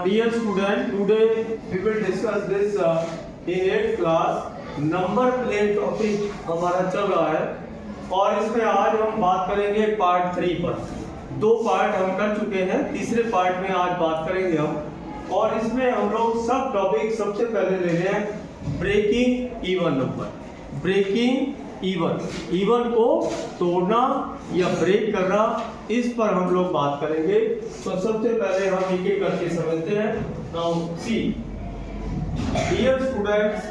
Dear student, today we will discuss this in 8th class number plane topic हमारा चल रहा है और इसमें आज हम बात करेंगे पार्ट 3 पर। 2 पार्ट हम कर चुके हैं, तीसरे पार्ट में आज बात करेंगे हम। और इसमें हम लोग सब टॉपिक सबसे पहले ले रहे हैं breaking even number. Breaking even को तोड़ना या ब्रेक करना, इस पर हम लोग बात करेंगे। तो सबसे पहले हम एक एक करके समझते हैं। नाउ सी डियर स्टूडेंट्स,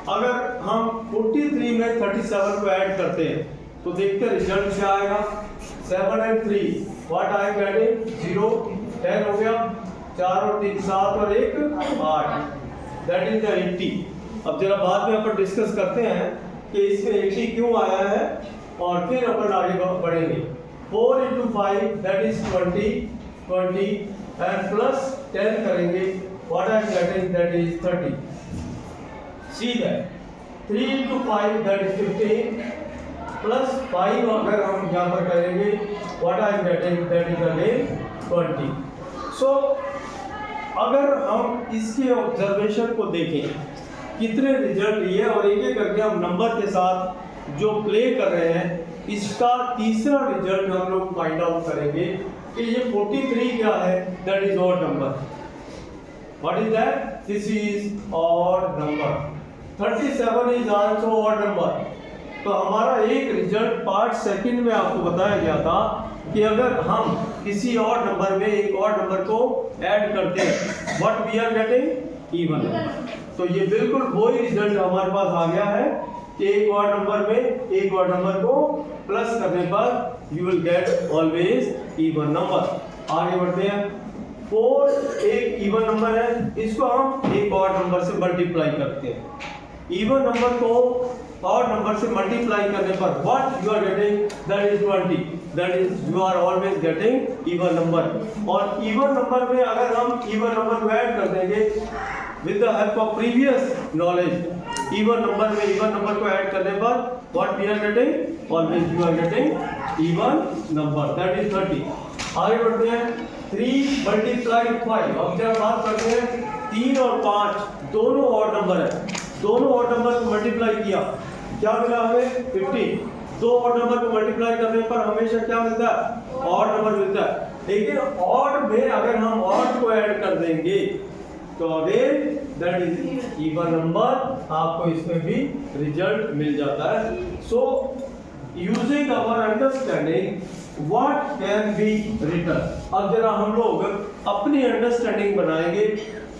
अगर हम 43 में 37 को ऐड करते हैं तो देखते हैं रिजल्ट क्या आएगा। 7 and 3 व्हाट आई गेटिंग 0 10 हो गया, 4 और 3 7 और 1 8, दैट इज द 80। अब जरा बाद में अपन डिस्कस करते हैं कि इसमें 80 क्यों आया है और फिर अपन आगे बढ़ेंगे। 4 into 5 that is 20 and plus 10 करेंगे, what I am getting that is 30। See that 3 into 5 that is 15 plus 5 अगर हम यहाँ पर करेंगे what I am getting that is again 20। So अगर हम इसके ऑब्जर्वेशन को देखें कितने रिजल्ट लिए और एक एक करके हम नंबर के साथ जो प्ले कर रहे हैं, इसका तीसरा रिजल्ट हम लोग फाइंड आउट करेंगे कि ये 43 क्या है, that is odd number. What is that? This is odd number. 37 is also odd number. तो हमारा एक रिजल्ट पार्ट सेकंड में आपको बताया गया था कि अगर हम किसी और नंबर में एक और नंबर को ऐड करते हैं, what we are getting even number. तो ये बिल्कुल वही रिजल्ट हमारे पास आ गया है कि एक और नंबर में एक और नंबर को प्लस करने पर you will get always even number. आगे बढ़ते हैं। 4 एक इवन नंबर है, इसको हम एक और नंबर से मल्टीप्लाई करते हैं। इवन नंबर को और नंबर से मल्टीप्लाई करने पर what you are getting that is 20, that is you are always getting even number. और इवन नंबर में अगर हम इवन नंबर को ऐड कर देंगे with the help of previous knowledge, even number में even number को ऐड करने पर what we are getting, always you are getting even number, that is 30। आगे बढ़ते हैं। 3 multiply 5। अब जब बात करते हैं 3 और 5 दोनों ऑड नंबर है, दोनों ऑड नंबर को मल्टीप्लाई किया, क्या मिला हमें 50। दो ऑड नंबर को मल्टीप्लाई करने पर हमेशा क्या मिलता है, ऑड नंबर मिलता है। लेकिन ऑड में अगर हम ऑड को ऐड कर देंगे तो again that is even number, आपको इसमें भी रिजल्ट मिल जाता है। So using our understanding what can be written. अब जरा हम लोग अपनी अंडरस्टैंडिंग बनाएंगे।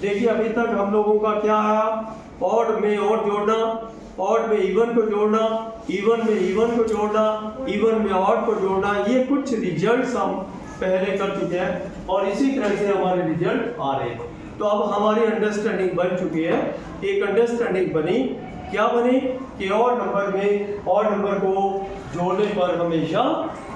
देखिए अभी तक हम लोगों का क्या आया, ऑड में ऑड जोड़ना, ऑड में इवन को जोड़ना, इवन में इवन को जोड़ना, इवन में ऑड को जोड़ना, ये कुछ रिजल्ट्स हम पहले कर चुके हैं और इसी तरह से हमारे रिजल्ट आ रहे हैं। तो अब हमारी अंडरस्टैंडिंग बन चुकी है। एक अंडरस्टैंडिंग बनी, क्या बनी कि और नंबर में और नंबर को जोड़ने पर हमेशा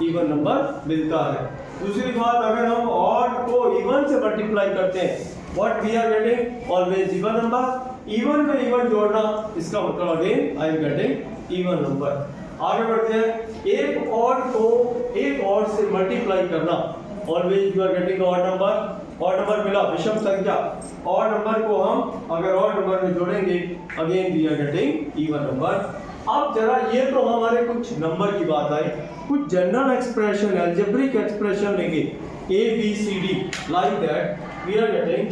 इवन नंबर मिलता है। दूसरी बात, अगर हम ऑड को इवन से मल्टीप्लाई करते हैं what we are getting always even number. Even में इवन जोड़ना, इसका मतलब again I am getting even number. आगे बढ़ते हैं। एक ऑड को एक ऑड से मल्टीप्लाई करना, always you are getting odd number. Odd number मिला, विषम संख्या, ऑड नंबर को हम अगर ऑड नंबर में जोड़ेंगे again we are getting even number. अब जरा ये तो हमारे कुछ नंबर की बात आई, कुछ जनरल एक्सप्रेशन, अलजेब्रिक एक्सप्रेशन लेंगे a b c d like that we are getting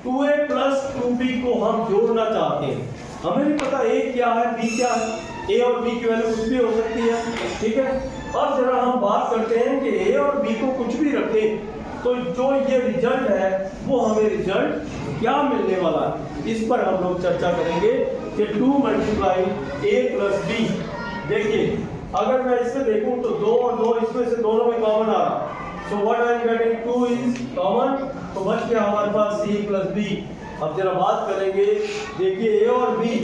2a + 2b को हम जोड़ना चाहते हैं। हमें नहीं पता a क्या है b क्या है, a और b की वैल्यू कुछ भी हो सकती है, ठीक है। अब जरा हम बात करते हैं कि a और b को कुछ भी रखें तो जो ये रिजल्ट है वो हमें रिजल्ट क्या मिलने वाला है, इस पर हम लोग चर्चा करेंगे कि 2 × a + b। देखिए अगर मैं इसमें देखूं तो 2 और 2 इसमें से दोनों में कॉमन आ रहा, so what I am getting 2 is common, तो बच गया हमारे पास c + b। अब जरा बात करेंगे, देखिए a और b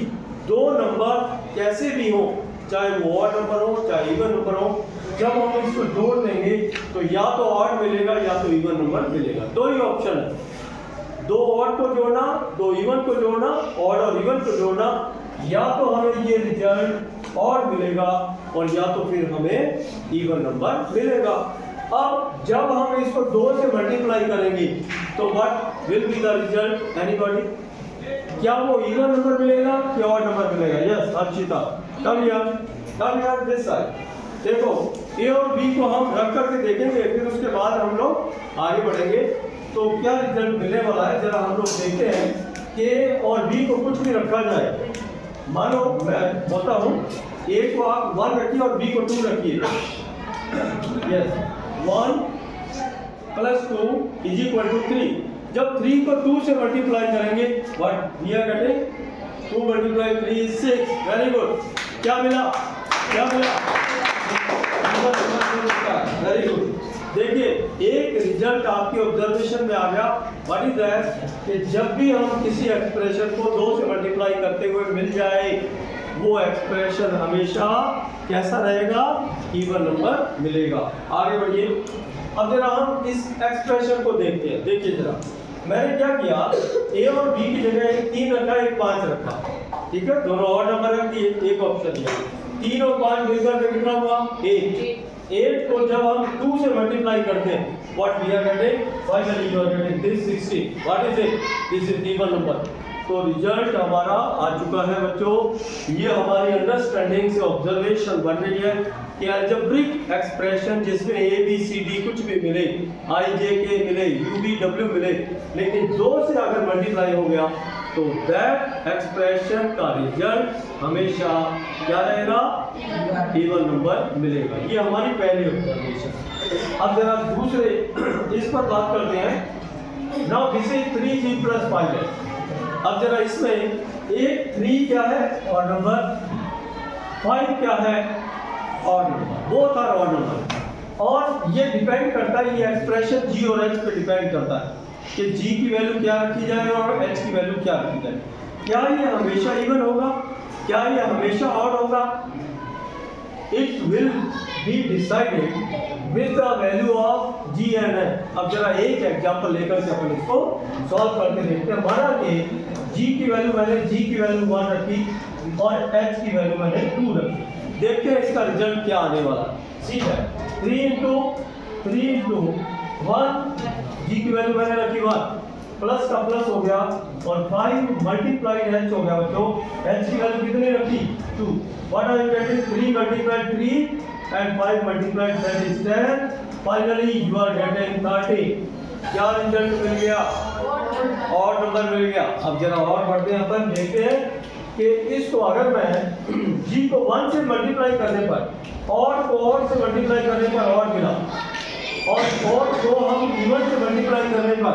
दो नंबर कैसे भी हो, चाहे वो ऑड नंबर हो चाहे इवन नंबर हो, जब हम इसको जोड़ देंगे तो या तो ऑड मिलेगा या तो इवन नंबर मिलेगा। दो ही ऑप्शन है, दो ऑड को जोड़ना, दो इवन को जोड़ना, ऑड और इवन को जोड़ना, या तो हमें ये रिजल्ट ऑड मिलेगा और या तो फिर हमें इवन नंबर मिलेगा। अब जब हम इसको 2 से मल्टीप्लाई करेंगे तो what will be the result? Anybody? क्या वो इवन नंबर मिलेगा कि ऑड नंबर मिलेगा? यस अर्चिता, कम यार दिस साइड। देखो ए और बी को हम रख करके देखेंगे, फिर उसके बाद हम लोग आगे बढ़ेंगे तो क्या रिजल्ट मिलने वाला है जरा हम लोग देखते हैं। ए और बी को कुछ भी रखा जाए, मानो मैं बोलता हूँ ए को आप 1 रखिए और बी को 2 रखिए। यस 1 + 2 = 3। जब 3 को 2 से मल्टीप्लाई करेंगे what we are getting 2 × 3 is 6। Very good. क्या मिला? Very good. देखिए एक रिजल्ट आपके ऑब्जर्वेशन में आ गया। What is that? कि जब भी हम किसी एक्सप्रेशन को 2 से मल्टीप्लाई करते हुए मिल जाए वो एक्सप्रेशन हमेशा कैसा रहेगा? इवन नंबर मिलेगा। आगे बढ़िए। अब जरा हम इस एक्सप्रेशन को देखते हैं। देखिए जरा मैंने क्या किया, ए और बी की जगह एक 3 रखा, एक 5 रखा, ठीक है, दोनों और नंबर रख दिए, एक ऑप्शन दिया। 3 और 5 मिलकर कितना हुआ? 8 को जब हम 2 से मल्टीप्लाई करते हैं what we are getting? Finally you are getting this 16। What is it? This is even number. तो रिजल्ट हमारा आ चुका है बच्चों। ये हमारी अंडरस्टैंडिंग से ऑब्जर्वेशन बन रही है कि अलजेब्रिक एक्सप्रेशन जिसमें ए बी सी डी कुछ भी मिले, आई जे के मिले, यू वी डब्ल्यू मिले, लेकिन 2 से अगर मल्टीप्लाई हो गया तो दैट एक्सप्रेशन का रिजल्ट हमेशा क्या रहेगा? इवन नंबर मिलेगा। ये हमारी पहली ऑब्जर्वेशन। अब जरा दूसरे इस पर बात करते हैं। नाउ दिस इज 3g + 5 है। अब जरा इसमें एक 3 क्या है? Odd number. 5 क्या है? Odd number. Both are odd number. और ये डिपेंड करता है, ये एक्सप्रेशन g और h पे डिपेंड करता है कि g की वैल्यू क्या रखी जाए और h की वैल्यू क्या रखी जाए। क्या ये हमेशा इवन होगा? क्या ये हमेशा ऑड होगा? It will be decided with the value of g and h। अब जरा एक एग्जांपल लेकर के अपन इसको सॉल्व करके देखते हैं। माना कि g की वैल्यू 1 रखी और h की वैल्यू मैंने 2 रखी। देखते हैं इसका रिजल्ट क्या आने वाला है। ठीक है, 3 × 1, g की वैल्यू मैंने रखी 1, प्लस का प्लस हो गया और 5 मल्टीप्लाइड h हो गया बच्चों। h की वैल्यू कितनी रखी? 2। What are you getting? 3 × 3 and 5 × that is 10. Finally you are getting 30। क्या रिजल्ट मिल गया? ऑड नंबर मिल गया। अब जरा और बढ़ते हैं, अपन देखते हैं कि इसको अगर मैं g को 1 से मल्टीप्लाई करने पर और को और से मल्टीप्लाई करने पर और मिला, और को हम इवन से मल्टीप्लाई करने पर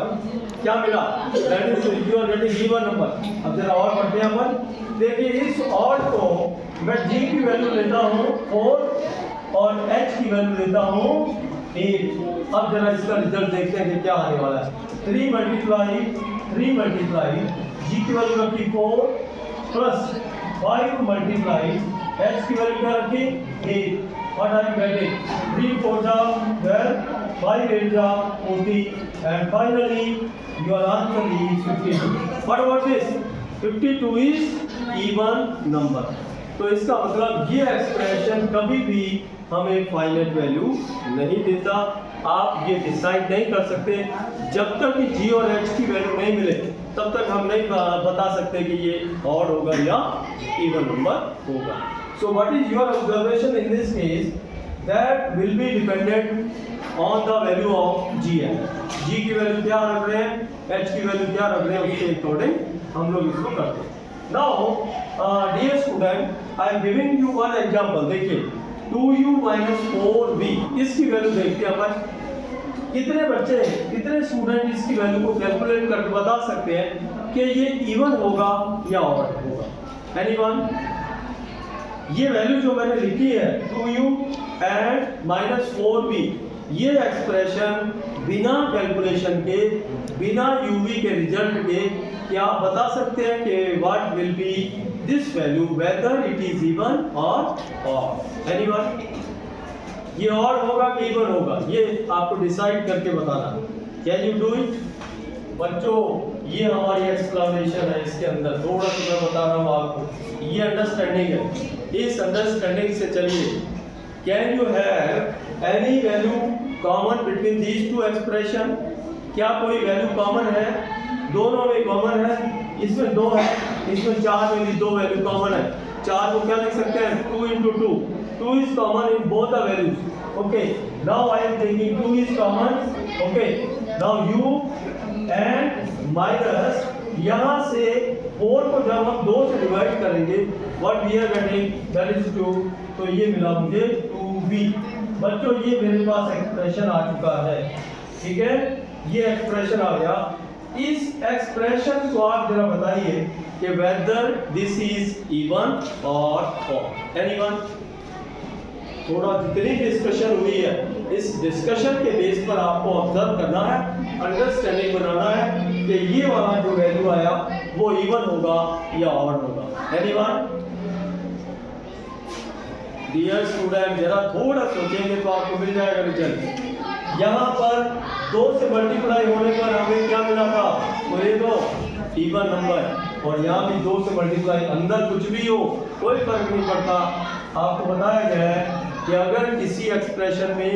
क्या मिला? That is you are getting even number. अब जरा और बढ़ते हैं अपन। देखिए इस ऑड को मैं g की वैल्यू लेता हूँ 4 और h की वैल्यू लेता हूँ 8। अब जरा इसका रिजल्ट देखते हैं कि क्या आने वाला है। 3 मल्टीप्लाई g की वैल्यू रखी 4 प्लस 5 मल्टीप्लाई h की वैल्यू क्या रखी? 8। What are you getting? 3 × 4 = 12, 5 × 8 = 40, and finally your answer is 52. What about this? 52 is even number. तो इसका मतलब ये एक्सप्रेशन कभी भी हमें फाइनाइट वैल्यू नहीं देता। आप ये डिसाइड नहीं कर सकते जब तक कि g और h की वैल्यू नहीं मिले, तब तक हम नहीं बता सकते कि ये ऑड होगा या इवन नंबर होगा। So what is your observation in this case? That will be dependent on the value of g है। g की वैल्यू क्या रख रहे हैं, h की वैल्यू क्या रख रहे हैं, उसके अकॉर्डिंग हम लोग इसको करते हैं। Now dear student, I am giving you one example। देखिए 2u - 4v, इसकी वैल्यू देखते हैं अपन। कितने बच्चे, कितने स्टूडेंट इसकी वैल्यू को कैलकुलेट करके बता सकते हैं कि ये इवन होगा या ऑड होगा? एनीवन? ये वैल्यू जो मैंने लिखी है 2u and -4v, ये एक्सप्रेशन बिना कैलकुलेशन के, बिना uv के रिजल्ट के क्या आप बता सकते हैं कि what will be this value, whether it is even और ऑड? एनीवन? ये ऑड होगा कि इवन होगा, ये आपको डिसाइड करके बताना। कैन यू डू इट बच्चों? ये हमारी एक्सप्लेनेशन है, इसके अंदर थोड़ा सा मैं बता रहा हूँ आपको, ये अंडरस्टैंडिंग है। इस अंडरस्टैंडिंग से चलिए, can you have any value common between these two expression? क्या कोई वैल्यू कॉमन है दोनों में कॉमन है, इसमें 2 है, इसमें 4 में भी 2 वैल्यू कॉमन है। 4 को क्या लिख सकते हैं 2 into 2, 2 is common in both the values. Okay, now I am taking 2 is common. Okay, now u and minus यहाँ से 4 को जब हम 2 से डिवाइड करेंगे what we are getting that is 2, तो ये मिला मुझे 2b। बच्चों ये मेरे पास एक्सप्रेशन आ चुका है, ठीक है, ये एक्सप्रेशन आ गया। इस एक्सप्रेशन को आप जरा बताइए कि वेदर दिस इज इवन और ऑड। एनीवन? थोड़ा जितनी डिस्कशन हुई है इस डिस्कशन के बेस पर आपको ऑब्जर्व करना है, अंडरस्टैंडिंग बनाना है कि ये वाला जो वैल्यू आया वो इवन होगा या ऑड होगा। एनीवन? डियर स्टूडेंट जरा थोड़ा सोचेंगे तो आपको मिल जाएगा रिजल्ट। यहाँ पर 2 से मल्टीप्लाई होने पर हमें क्या मिला था, तो ये तो इवन नंबर, और यहाँ भी 2 से मल्टीप्लाई, अंदर कुछ भी हो कोई फर्क नहीं पड़ता। आपको बताया गया है कि अगर किसी एक्सप्रेशन में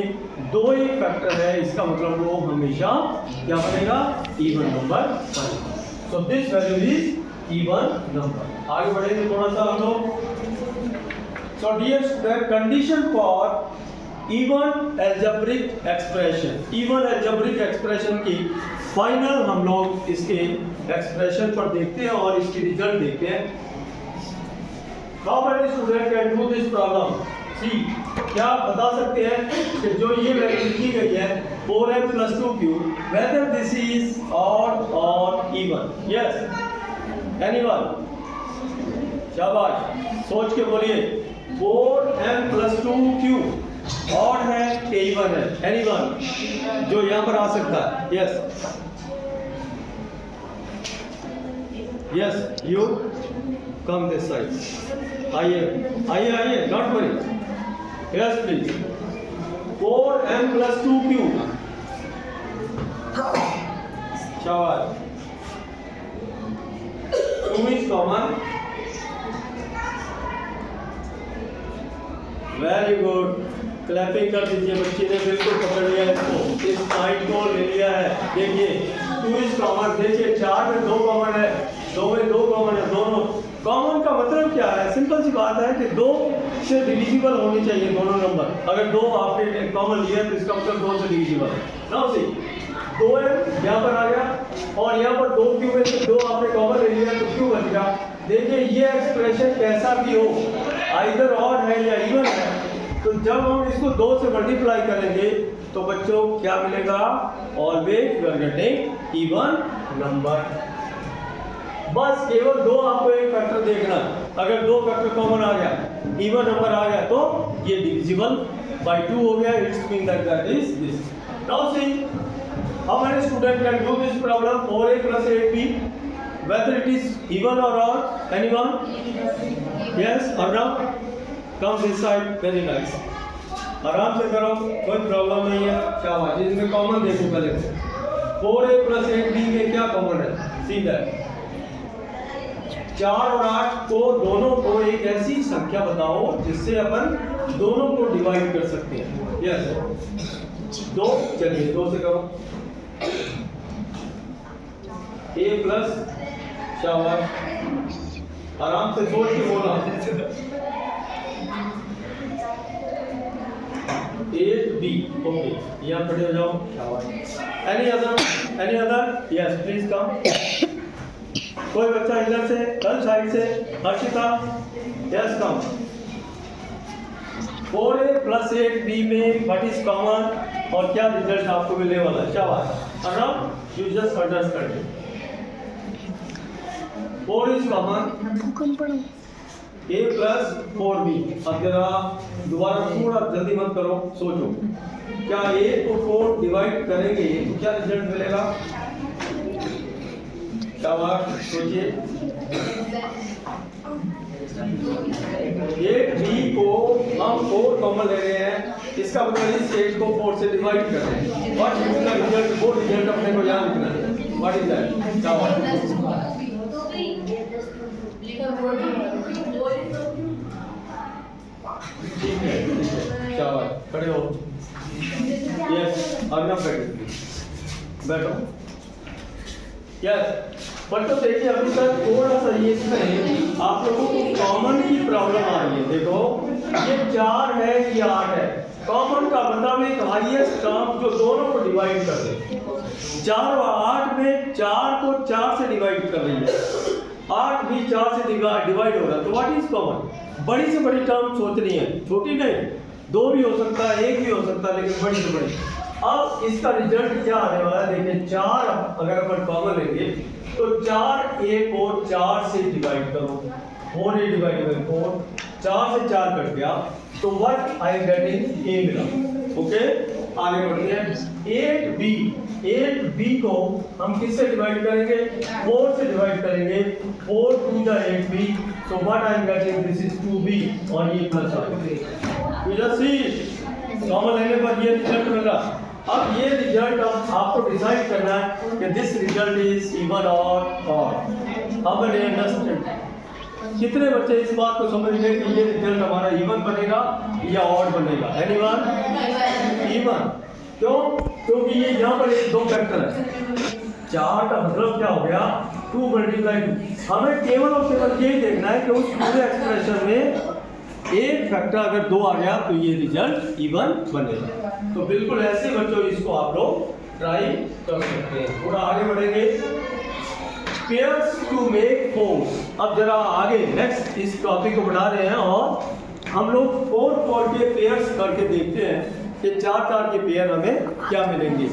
2 ही फैक्टर है इसका मतलब वो हमेशा क्या बनेगा, इवन नंबर बनेगा। So this value is even number. आगे बढ़ेंगे थोड़ा सा हम लोग। So dear student condition for even algebraic expression, even algebraic expression की फाइनल हम लोग इसके एक्सप्रेशन पर देखते हैं और इसकी रिजल्ट देखते हैं। How many student can do this problem? See, क्या आप बता सकते हैं कि जो ये वैल्यू लिखी गई है 4m + 2q whether this is odd or even? Yes, anyone? शाबाश, सोच के बोलिए। 4m + 2q ऑड है कि इवन है? एनीवन जो यहाँ पर आ सकता है? Yes yes, you come this side. आइए आइए आइए, don't worry. Yes please. 4m + 2q, शाबाश। 2 is common, very good, clapping कर दीजिए। बच्चे ने बिल्कुल पकड़ लिया इसको, इस पॉइंट को ले लिया है। देखिए 2 इज कॉमन, देखिए 4 में 2 कॉमन है, 2 में 2 कॉमन है, दोनों कॉमन का मतलब क्या है, सिंपल सी बात है कि 2 से डिविजिबल होनी चाहिए दोनों नंबर। अगर 2 आपने कॉमन लिया तो इसका मतलब 2 से डिविजिबल है। नाउ सी 2m यहाँ पर आ गया और यहाँ पर 2q में से 2 आपने कॉमन ले लिया तो q बच गया। देखिए ये एक्सप्रेशन कैसा भी हो, आइदर ऑड है या इवन है, तो जब हम इसको 2 से मल्टीप्लाई करेंगे तो बच्चों क्या मिलेगा, always we are getting even number. बस केवल 2 आपको एक फैक्टर देखना, अगर 2 फैक्टर कॉमन आ गया, इवन नंबर आ गया तो ये डिविजिबल बाय 2 हो गया। It's mean that is this. Now see how many student can do this problem 4a + 8b whether it is even or odd? Anyone? Yes or no? Come this side, very nice. आराम से करो, कोई problem नहीं है। शाबाश, इसमें common देखो पहले। 4a + 8b में क्या कॉमन है, सी दैट। 4 और 8 को दोनों को एक ऐसी संख्या बताओ जिससे अपन दोनों को डिवाइड कर सकते हैं। यस 2, चलिए 2 से करो। a प्लस, शाबाश, आराम से सोच के बोला। 8b, ओके, यहाँ खड़े हो जाओ, शाबाश। Any other? Yes please come. कोई बच्चा इधर से, कल साइड से, Harshita, yes come. 4a + 8b में व्हाट इज कॉमन और क्या रिजल्ट आपको मिलने वाला है? शाबाश, आराम, you just understand. 4 is common, a + 4b। अब जरा दोबारा थोड़ा जल्दी मत करो, सोचो क्या a को 4 डिवाइड करेंगे तो क्या रिजल्ट मिलेगा? शाबाश, सोचिए। 8b को हम 4 कॉमन ले रहे हैं, इसका मतलब इस 8 को 4 से डिवाइड कर रहे हैं। What is the result? वो रिजल्ट अपने को याद रखना है। What is that? शाबाश, ठीक है, शाबाश, खड़े हो। यस, और ना बैठो। यस, पर तो देखिए अभी तक थोड़ा सा ये इसमें आप लोगों को कॉमन की प्रॉब्लम आ रही है। देखो ये 4 है, ये 8 है। कॉमन का मतलब एक हाईएस्ट टर्म जो दोनों को डिवाइड कर दे। 4 और 8 में 4 को 4 से डिवाइड कर रही है, 8 भी 4 से डिवाइड हो रहा है। तो व्हाट इज कॉमन? बड़ी से बड़ी टर्म सोचनी है, छोटी नहीं। 2 भी हो सकता है, 1 भी हो सकता है, लेकिन बड़ी से बड़ी। अब इसका रिजल्ट क्या आने वाला है? देखिए 4 अगर अपन कॉमन लेंगे तो 4 a को 4 से डिवाइड करो, 4 a डिवाइड बाय 4, 4 से 4 कट गया, तो what I am getting a मिला। ओके, आगे बढ़ते हैं। 8b को हम किससे डिवाइड करेंगे? 4 से डिवाइड करेंगे, 4 टू द 8b, तो what I am getting? This is 2b और ये प्लस आ। यू जस्ट सी कॉमन लेने पर ये रिजल्ट मिला। अब ये रिजल्ट आपको डिसाइड करना है कि दिस रिजल्ट इज इवन और ऑड। अब मैंने अंडरस्टैंड कितने बच्चे इस बात को समझ गए कि ये रिजल्ट हमारा इवन बनेगा या ऑड बनेगा? एनीवन? इवन। क्यों? क्योंकि ये यहाँ पर एक 2 फैक्टर है। 4 का मतलब क्या हो गया? 2 मल्टीप्लाई 2। हमें केवल और केवल यही देखना है कि उस पूरे एक्सप्रेशन में एक फैक्टर अगर 2 आ गया तो ये रिजल्ट इवन बनेगा। तो बिल्कुल ऐसे बच्चों इसको आप लोग ट्राई कर सकते हैं। थोड़ा आगे बढ़ेंगे। Pairs to make 4। अब जरा आगे नेक्स्ट इस टॉपिक को बढ़ा रहे हैं और हम लोग 4 के पेयर्स करके देखते हैं कि 4 के पेयर हमें क्या मिलेंगे।